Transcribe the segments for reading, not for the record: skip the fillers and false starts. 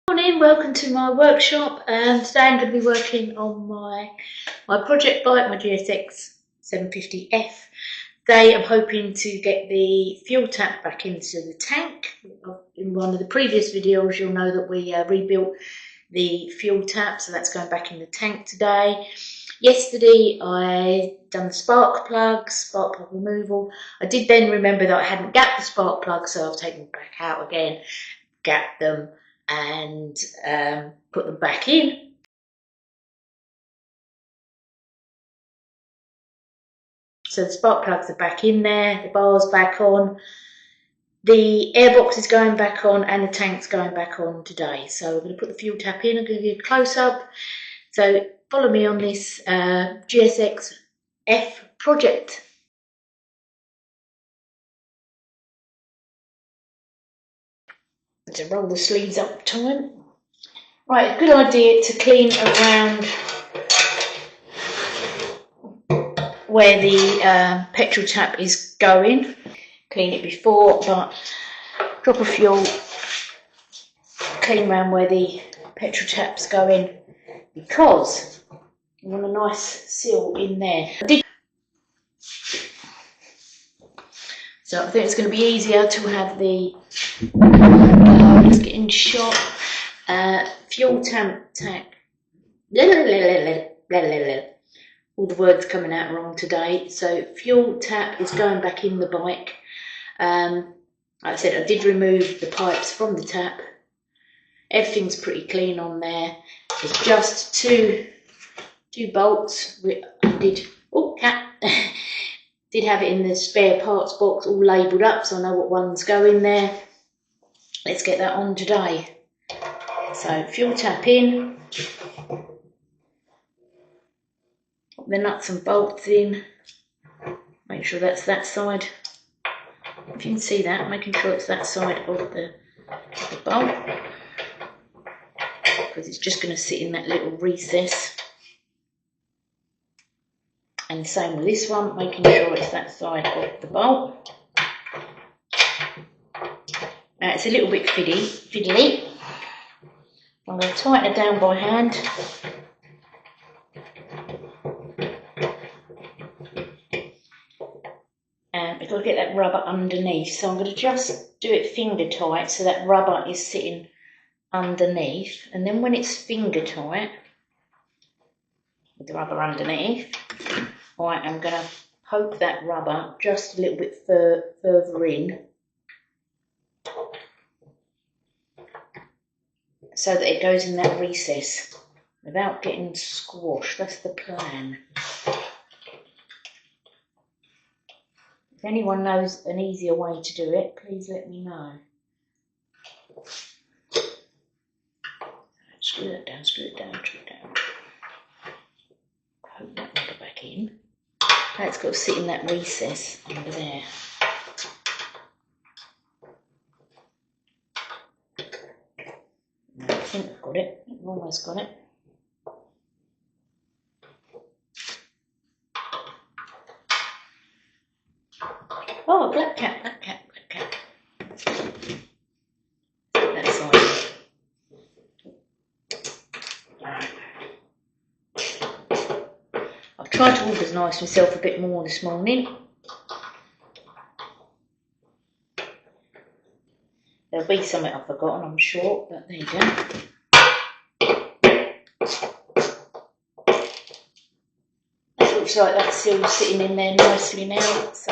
Morning, welcome to my workshop. Today I'm going to be working on my project bike, my GSX 750F. Today I'm hoping to get the fuel tap back into the tank. In one of the previous videos you'll know that we rebuilt the fuel tap, so that's going back in the tank today. Yesterday I done the spark plug removal. I did then remember that I hadn't gapped the spark plug, so I've taken them back out again, gapped them and put them back in. So the spark plugs are back in there, the bar's back on, the airbox is going back on and the tank's going back on today. So we're going to put the fuel tap in. I'm going to give you a close-up. So follow me on this gsxf project. To roll the sleeves up time. Right, a good idea to clean around where the petrol tap is going. Clean it before, but drop of fuel, clean around where the petrol tap's going, because you want a nice seal in there. So I think it's going to be easier to have the let's get in shot. Fuel tank. All the words coming out wrong today. So fuel tap is going back in the bike. Like I said, I did remove the pipes from the tap. Everything's pretty clean on there. There's just two bolts. Did have it in the spare parts box all labelled up, so I know what one's going there. Let's get that on today. So fuel tap in, put the nuts and bolts in, make sure that's that side. If you can see that, making sure it's that side of the bolt, because it's just going to sit in that little recess. And same with this one, making sure it's that side of the bolt. Now it's a little bit fiddly. I'm going to tighten it down by hand. And we've got to get that rubber underneath. So I'm going to just do it finger tight so that rubber is sitting underneath. And then when it's finger tight, with the rubber underneath, I am going to poke that rubber just a little bit further in, so that it goes in that recess without getting squashed. That's the plan. If anyone knows an easier way to do it, please let me know. Screw it down. Poke that rubber back in. That's got to sit in that recess under there. I think I've got it. I've almost got it. Oh, black cat. That side. Right. I've tried to organise myself a bit more this morning. There'll be something I've forgotten, I'm sure, but there you go. It looks like that seal's sitting in there nicely now, so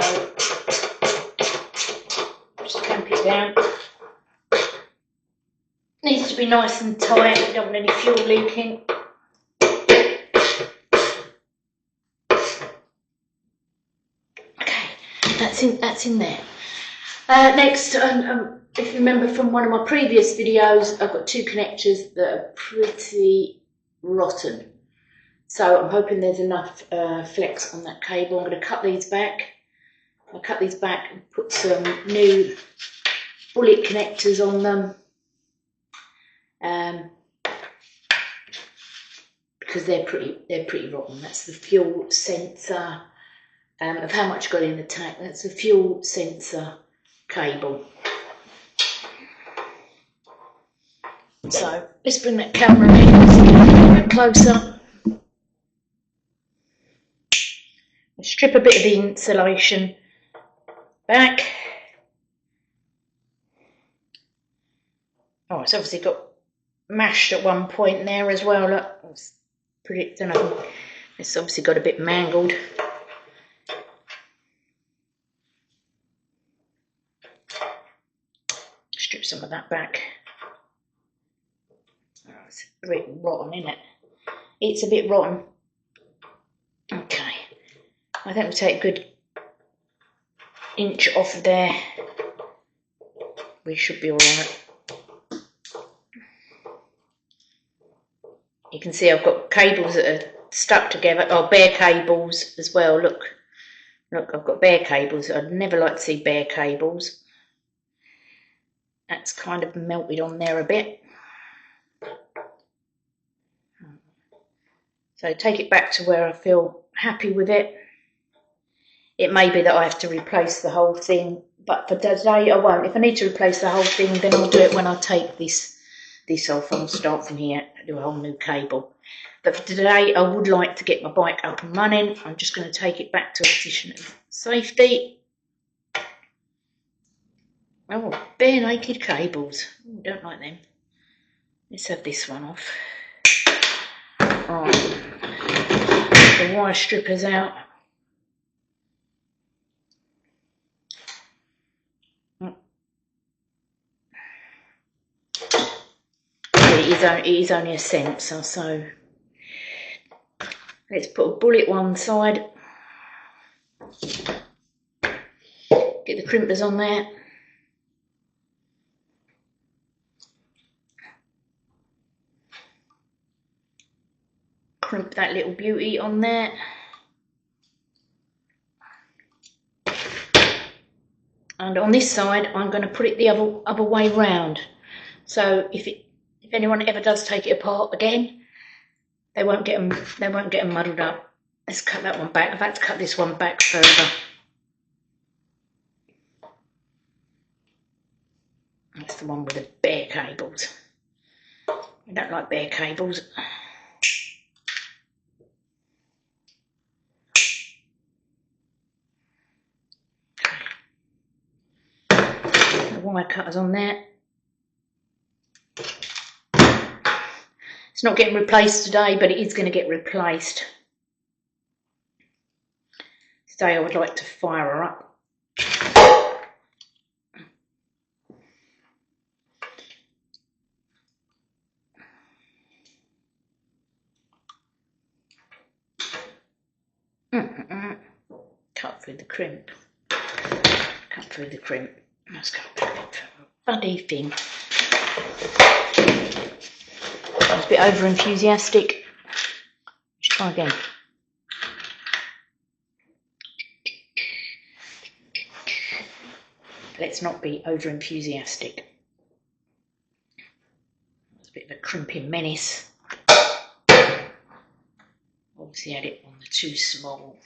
just clamp it down. Needs to be nice and tight, we don't want any fuel leaking. Okay, that's in there. Next, if you remember from one of my previous videos, I've got two connectors that are pretty rotten. So I'm hoping there's enough flex on that cable. I'm going to cut these back. I'll cut these back and put some new bullet connectors on them. Because they're pretty rotten. That's the fuel sensor of how much got in the tank. That's the fuel sensor cable. So let's bring that camera in a little bit closer. Strip a bit of the insulation back. Oh, it's obviously got mashed at one point there as well. Look, it's pretty, don't know, it's obviously got a bit mangled. Strip some of that back. Oh, it's a bit rotten, isn't it? It's a bit rotten. Okay, I think we'll take a good inch off there. We should be all right. You can see I've got cables that are stuck together, or bare cables as well. Look, I've got bare cables. I'd never like to see bare cables. That's kind of melted on there a bit. So take it back to where I feel happy with it. It may be that I have to replace the whole thing, but for today I won't. If I need to replace the whole thing, then I'll do it when I take this off. I'll start from here, do a whole new cable. But for today, I would like to get my bike up and running. I'm just going to take it back to a position of safety. Oh, bare naked cables. Ooh, don't like them. Let's have this one off. Right. The wire strippers out. It is only a sensor, so let's put a bullet one side. Get the crimpers on there. Crimp that little beauty on there. And on this side, I'm going to put it the other way round. So if anyone ever does take it apart again, they won't get them muddled up. Let's cut that one back. I've had to cut this one back further. That's the one with the bare cables. I don't like bare cables. The wire cutters on there. It's not getting replaced today, but it is going to get replaced. Today I would like to fire her up. Cut through the crimp. Cut through the crimp. Let's go back to the bloody thing. I was a bit over enthusiastic. Let's try again. Let's not be over enthusiastic. It's a bit of a crimping menace. Obviously had it on the too small.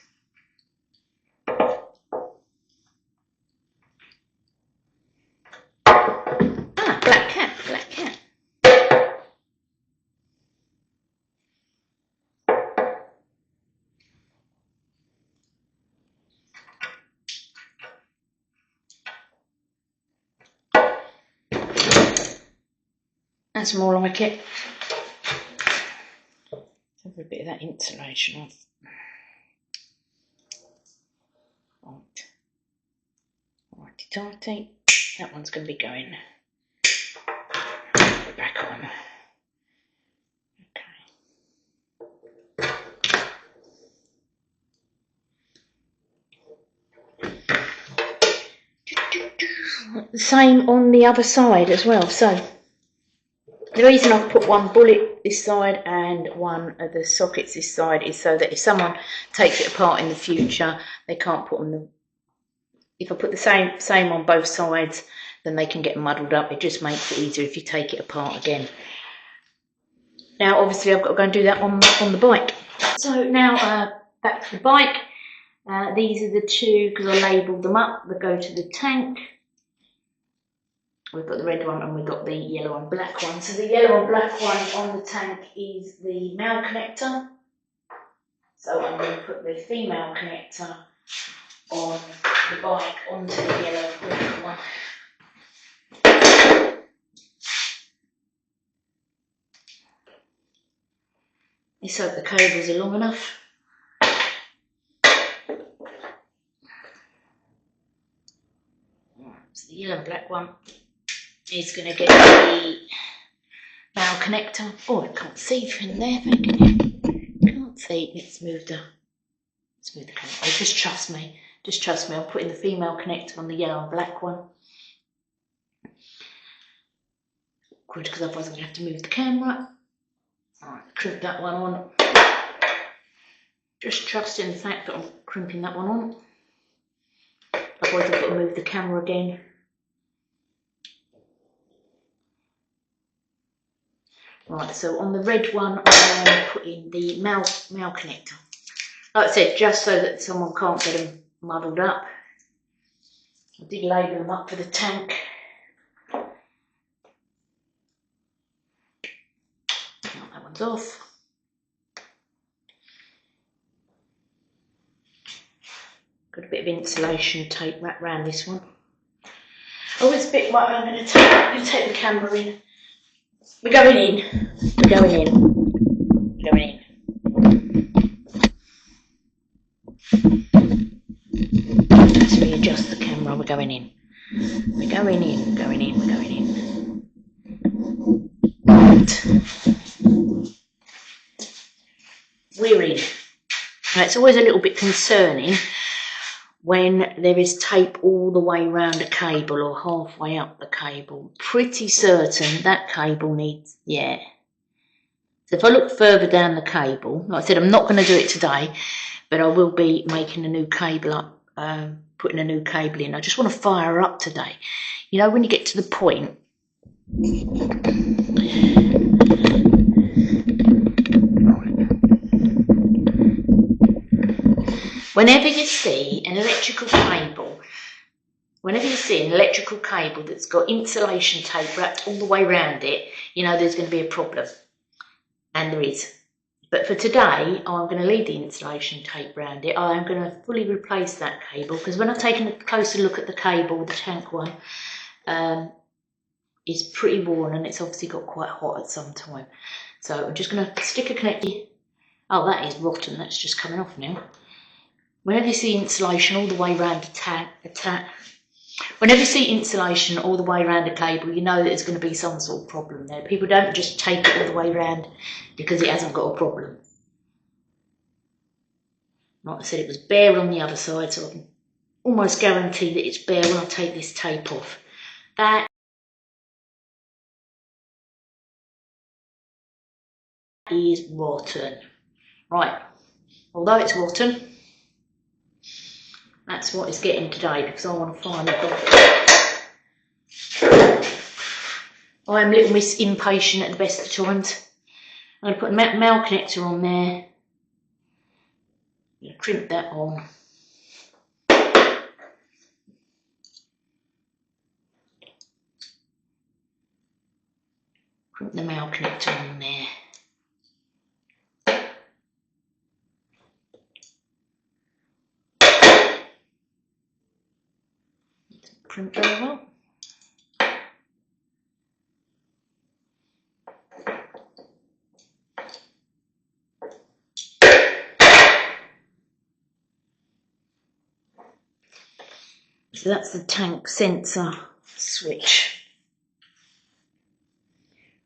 Black cat. That's more like it. Have a bit of that insulation off. Righty-tighty. That one's going to be going back on. Okay. The same on the other side as well. So the reason I've put one bullet this side and one of the sockets this side is so that if someone takes it apart in the future, they can't put on the... If I put the same on both sides, then they can get muddled up. It just makes it easier if you take it apart again. Now, obviously, I've got to go and do that on the bike. So now, back to the bike. These are the two, because I labelled them up, that go to the tank. We've got the red one and we've got the yellow and black one. So the yellow and black one on the tank is the male connector. So I'm going to put the female connector on the bike onto the yellow and black one. Let's hope the cables are long enough. So the yellow and black one is going to get the male connector. Oh, I can't see from there, thank you. Can't see. Let's move the camera. Oh, just trust me. Just trust me. I'm putting the female connector on the yellow and black one. Good, because otherwise I'm going to have to move the camera. Alright, crimp that one on. Just trusting the fact that I'm crimping that one on. Otherwise I've got to move the camera again. Right, so on the red one I'm putting the male connector. Like I said, just so that someone can't get them muddled up. I did label them up for the tank. That one's off. Got a bit of insulation tape wrapped around this one. Oh, it's a bit right. I'm going to take the camera in. We're going in. We're going in. We're going in. Let's readjust the camera. We're going in. We're going in. We're going in. We're going in. Right. We're in. Now, it's always a little bit concerning when there is tape all the way around a cable or halfway up the cable. Pretty certain that cable needs, yeah. So if I look further down the cable, like I said, I'm not going to do it today, but I will be making a new cable up, putting a new cable in. I just want to fire her up today. You know, when you get to the point, whenever you see an electrical cable that's got insulation tape wrapped all the way around it, you know there's going to be a problem. And there is. But for today, I'm going to leave the insulation tape around it. I am going to fully replace that cable, because when I've taken a closer look at the cable, the tank one, is pretty worn and it's obviously got quite hot at some time. So I'm just going to stick a connector. Oh, that is rotten. That's just coming off now. Whenever you see insulation all the way around whenever you see insulation all the way around a cable, you know that there's going to be some sort of problem there. People don't just take it all the way around because it hasn't got a problem. Like I said, it was bare on the other side, so I can almost guarantee that it's bare when I take this tape off. That is rotten. Right, although it's rotten, that's what it's getting today, because I want to find the dog. I am a little Miss Impatient at the best of times. I'm going to put a male connector on there. I'm going to crimp that on. Crimp the male connector on there. Crimp very well. So that's the tank sensor switch.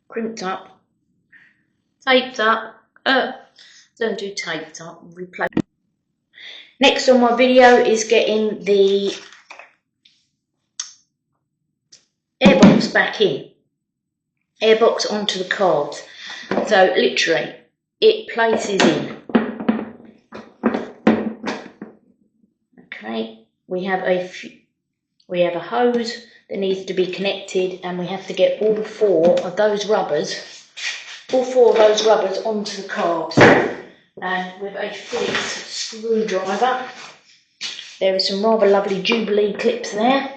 Crimped up, taped up, don't do taped up, replace. Next on my video is getting the airbox back in. Airbox onto the carbs. So literally, it places in. Okay, we have a hose that needs to be connected, and we have to get all four of those rubbers onto the carbs. And with a Phillips screwdriver, there are some rather lovely Jubilee clips there.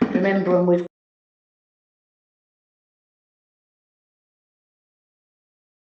Remember, and we've